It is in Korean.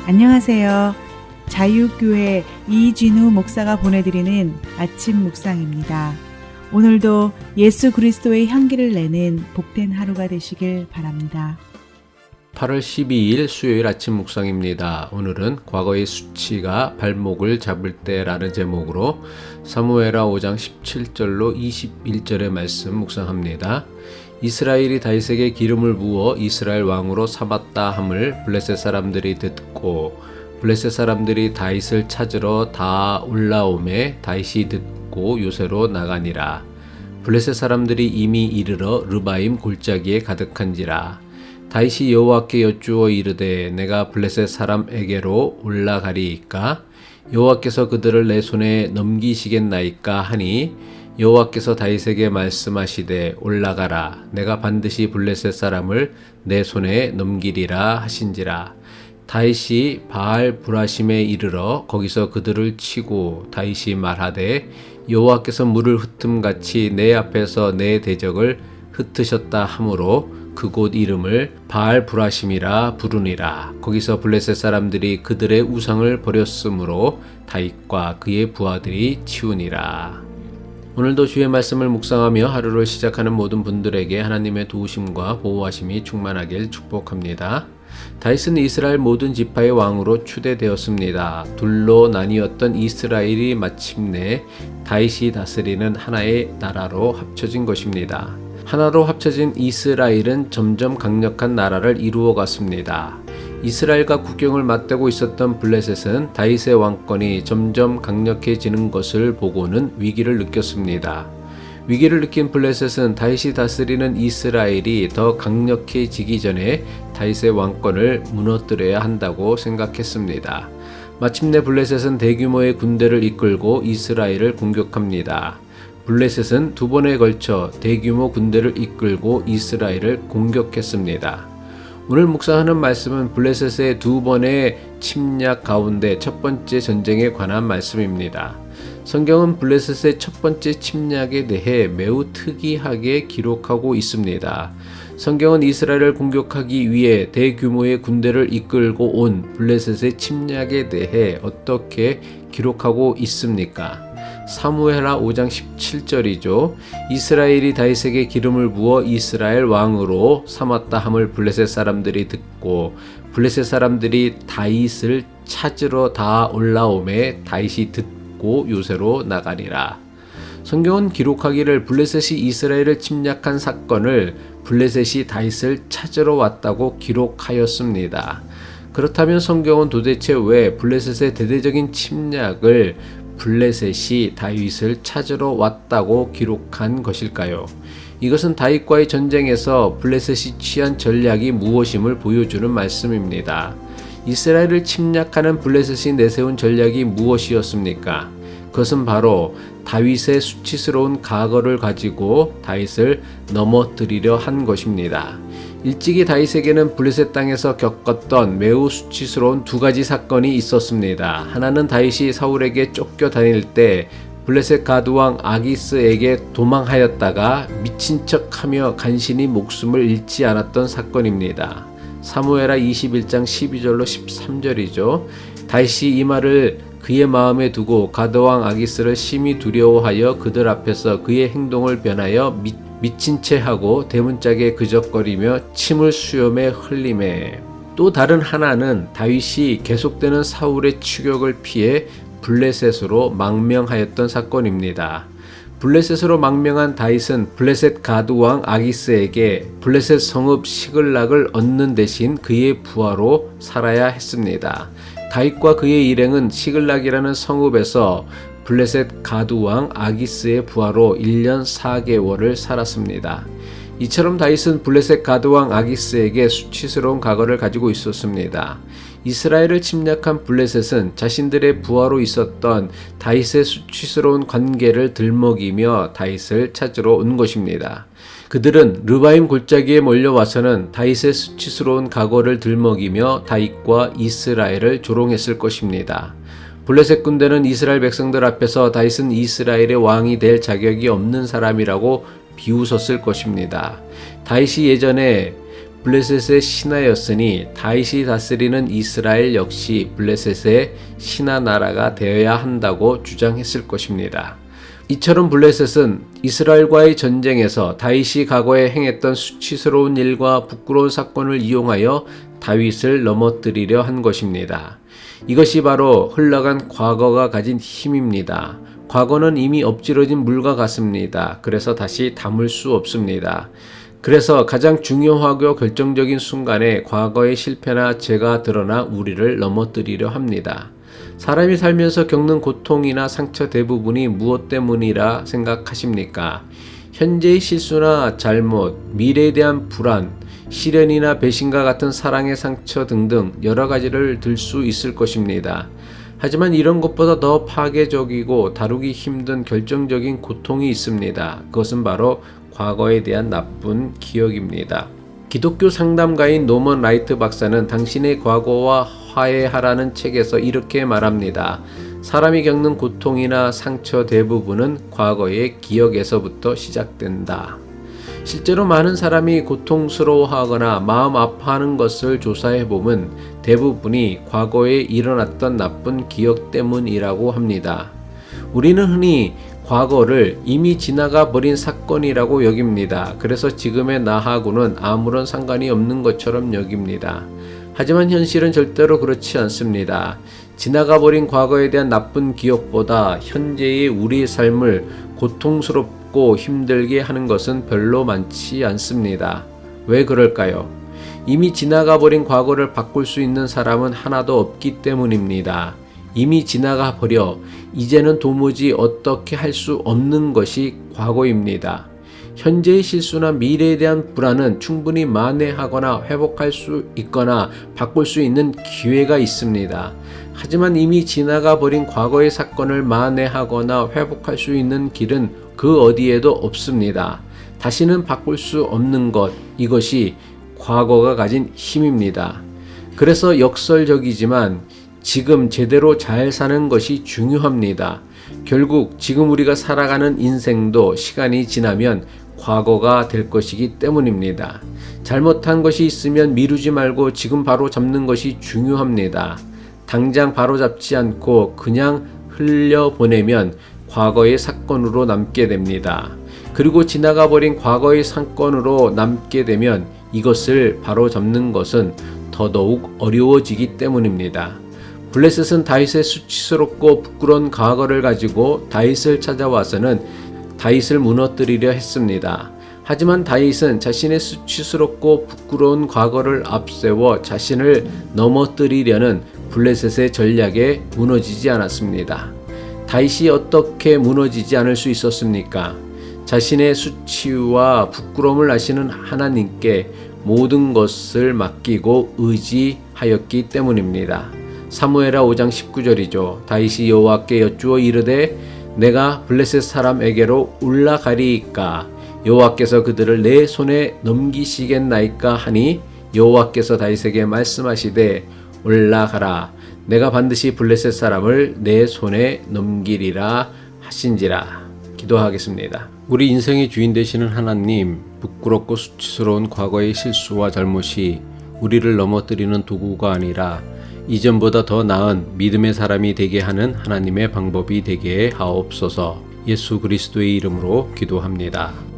안녕하세요. 자유교회 이진우 목사가 보내드리는 아침 묵상입니다. 오늘도 예수 그리스도의 향기를 내는 복된 하루가 되시길 바랍니다. 8월 12일 수요일 아침 묵상입니다. 오늘은 과거의 수치가 발목을 잡을 때라는 제목으로 사무엘하 5장 17절로 21절의 말씀 묵상합니다. 이스라엘이 다윗에게 기름을 부어 이스라엘 왕으로 삼았다 함을 블레셋 사람들이 듣고 블레셋 사람들이 다윗을 찾으러 다 올라오매 다윗이 듣고 요새로 나가니라. 블레셋 사람들이 이미 이르러 르바임 골짜기에 가득한지라. 다윗이 여호와께 여쭈어 이르되 내가 블레셋 사람에게로 올라가리이까 여호와께서 그들을 내 손에 넘기시겠나이까 하니 여호와께서 다윗에게 말씀하시되 올라가라 내가 반드시 블레셋 사람을 내 손에 넘기리라 하신지라. 다윗이 바알 브라심에 이르러 거기서 그들을 치고 다윗이 말하되 여호와께서 물을 흩음같이 내 앞에서 내 대적을 흩으셨다 하므로 그곳 이름을 바알 브라심이라 부르니라. 거기서 블레셋 사람들이 그들의 우상을 버렸으므로 다윗과 그의 부하들이 치우니라. 오늘도 주의 말씀을 묵상하며 하루를 시작하는 모든 분들에게 하나님의 도우심과 보호하심이 충만하길 축복합니다. 다윗은 이스라엘 모든 지파의 왕으로 추대되었습니다. 둘로 나뉘었던 이스라엘이 마침내 다윗이 다스리는 하나의 나라로 합쳐진 것입니다. 하나로 합쳐진 이스라엘은 점점 강력한 나라를 이루어갔습니다. 이스라엘과 국경을 맞대고 있었던 블레셋은 다윗의 왕권이 점점 강력해지는 것을 보고는 위기를 느꼈습니다. 위기를 느낀 블레셋은 다윗이 다스리는 이스라엘이 더 강력해지기 전에 다윗의 왕권을 무너뜨려야 한다고 생각했습니다. 마침내 블레셋은 대규모의 군대를 이끌고 이스라엘을 공격합니다. 블레셋은 두 번에 걸쳐 대규모 군대를 이끌고 이스라엘을 공격했습니다. 오늘 묵상하는 말씀은 블레셋의 두 번의 침략 가운데 첫 번째 전쟁에 관한 말씀입니다. 성경은 블레셋의 첫 번째 침략에 대해 매우 특이하게 기록하고 있습니다. 성경은 이스라엘을 공격하기 위해 대규모의 군대를 이끌고 온 블레셋의 침략에 대해 어떻게 기록하고 있습니까? 사무엘하 5장 17절이죠. 이스라엘이 다윗에게 기름을 부어 이스라엘 왕으로 삼았다 함을 블레셋 사람들이 듣고 블레셋 사람들이 다윗을 찾으러 다 올라오매 다윗이 듣고 요새로 나가리라. 성경은 기록하기를 블레셋이 이스라엘을 침략한 사건을 블레셋이 다윗을 찾으러 왔다고 기록하였습니다. 그렇다면 성경은 도대체 왜 블레셋의 대대적인 침략을 블레셋이 다윗을 찾으러 왔다고 기록한 것일까요? 이것은 다윗과의 전쟁에서 블레셋이 취한 전략이 무엇임을 보여주는 말씀입니다. 이스라엘을 침략하는 블레셋이 내세운 전략이 무엇이었습니까? 그것은 바로 다윗의 수치스러운 과거를 가지고 다윗을 넘어뜨리려 한 것입니다. 일찍이 다윗에게는 블레셋 땅에서 겪었던 매우 수치스러운 두 가지 사건이 있었습니다. 하나는 다윗이 사울에게 쫓겨 다닐 때 블레셋 가드왕 아기스에게 도망하였다가 미친 척하며 간신히 목숨을 잃지 않았던 사건입니다. 사무엘하 21장 12절로 13절이죠. 다윗이 이 말을 그의 마음에 두고 가드왕 아기스를 심히 두려워하여 그들 앞에서 그의 행동을 변하여 미친 채 하고 대문짝에 그적거리며 침을 수염에 흘리매. 또 다른 하나는 다윗이 계속되는 사울의 추격을 피해 블레셋으로 망명하였던 사건입니다. 블레셋으로 망명한 다윗은 블레셋 가드왕 아기스에게 블레셋 성읍 시글락을 얻는 대신 그의 부하로 살아야 했습니다. 다윗과 그의 일행은 시글락이라는 성읍에서 블레셋 가드왕 아기스의 부하로 1년 4개월을 살았습니다. 이처럼 다윗은 블레셋 가드왕 아기스에게 수치스러운 과거를 가지고 있었습니다. 이스라엘을 침략한 블레셋은 자신들의 부하로 있었던 다윗의 수치스러운 관계를 들먹이며 다윗을 찾으러 온 것입니다. 그들은 르바임 골짜기에 몰려와서는 다윗의 수치스러운 과거를 들먹이며 다윗과 이스라엘을 조롱했을 것입니다. 블레셋 군대는 이스라엘 백성들 앞에서 다윗은 이스라엘의 왕이 될 자격이 없는 사람이라고 비웃었을 것입니다. 다윗이 예전에 블레셋의 신하였으니 다윗이 다스리는 이스라엘 역시 블레셋의 신하 나라가 되어야 한다고 주장했을 것입니다. 이처럼 블레셋은 이스라엘과의 전쟁에서 다윗이 과거에 행했던 수치스러운 일과 부끄러운 사건을 이용하여 다윗을 넘어뜨리려 한 것입니다. 이것이 바로 흘러간 과거가 가진 힘입니다. 과거는 이미 엎질러진 물과 같습니다. 그래서 다시 담을 수 없습니다. 그래서 가장 중요하고 결정적인 순간에 과거의 실패나 죄가 드러나 우리를 넘어뜨리려 합니다. 사람이 살면서 겪는 고통이나 상처 대부분이 무엇 때문이라 생각하십니까? 현재의 실수나 잘못, 미래에 대한 불안, 시련이나 배신과 같은 사랑의 상처 등등 여러 가지를 들 수 있을 것입니다. 하지만 이런 것보다 더 파괴적이고 다루기 힘든 결정적인 고통이 있습니다. 그것은 바로 과거에 대한 나쁜 기억입니다. 기독교 상담가인 노먼 라이트 박사는 당신의 과거와 화해하라는 책에서 이렇게 말합니다. 사람이 겪는 고통이나 상처 대부분은 과거의 기억에서부터 시작된다. 실제로 많은 사람이 고통스러워하거나 마음 아파하는 것을 조사해보면 대부분이 과거에 일어났던 나쁜 기억 때문이라고 합니다. 우리는 흔히 과거를 이미 지나가 버린 사건이라고 여깁니다. 그래서 지금의 나하고는 아무런 상관이 없는 것처럼 여깁니다. 하지만 현실은 절대로 그렇지 않습니다. 지나가 버린 과거에 대한 나쁜 기억보다 현재의 우리의 삶을 고통스럽고 힘들게 하는 것은 별로 많지 않습니다. 왜 그럴까요? 이미 지나가 버린 과거를 바꿀 수 있는 사람은 하나도 없기 때문입니다. 이미 지나가 버려 이제는 도무지 어떻게 할 수 없는 것이 과거입니다. 현재의 실수나 미래에 대한 불안은 충분히 만회하거나 회복할 수 있거나 바꿀 수 있는 기회가 있습니다. 하지만 이미 지나가 버린 과거의 사건을 만회하거나 회복할 수 있는 길은 그 어디에도 없습니다. 다시는 바꿀 수 없는 것, 이것이 과거가 가진 힘입니다. 그래서 역설적이지만 지금 제대로 잘 사는 것이 중요합니다. 결국 지금 우리가 살아가는 인생도 시간이 지나면 과거가 될 것이기 때문입니다. 잘못한 것이 있으면 미루지 말고 지금 바로 잡는 것이 중요합니다. 당장 바로 잡지 않고 그냥 흘려보내면 과거의 사건으로 남게 됩니다. 그리고 지나가 버린 과거의 사건으로 남게 되면 이것을 바로 잡는 것은 더더욱 어려워지기 때문입니다. 블레셋은 다윗의 수치스럽고 부끄러운 과거를 가지고 다윗을 찾아와서는 다윗을 무너뜨리려 했습니다. 하지만 다윗은 자신의 수치스럽고 부끄러운 과거를 앞세워 자신을 넘어뜨리려는 블레셋의 전략에 무너지지 않았습니다. 다윗이 어떻게 무너지지 않을 수 있었습니까? 자신의 수치와 부끄러움을 아시는 하나님께 모든 것을 맡기고 의지하였기 때문입니다. 사무엘하 5장 19절이죠. 다윗이 여호와께 여쭈어 이르되 내가 블레셋 사람에게로 올라가리이까 여호와께서 그들을 내 손에 넘기시겠나이까 하니 여호와께서 다윗에게 말씀하시되 올라가라 내가 반드시 블레셋 사람을 내 손에 넘기리라 하신지라. 기도하겠습니다. 우리 인생의 주인 되시는 하나님, 부끄럽고 수치스러운 과거의 실수와 잘못이 우리를 넘어뜨리는 도구가 아니라 이전보다 더 나은 믿음의 사람이 되게 하는 하나님의 방법이 되게 하옵소서. 예수 그리스도의 이름으로 기도합니다.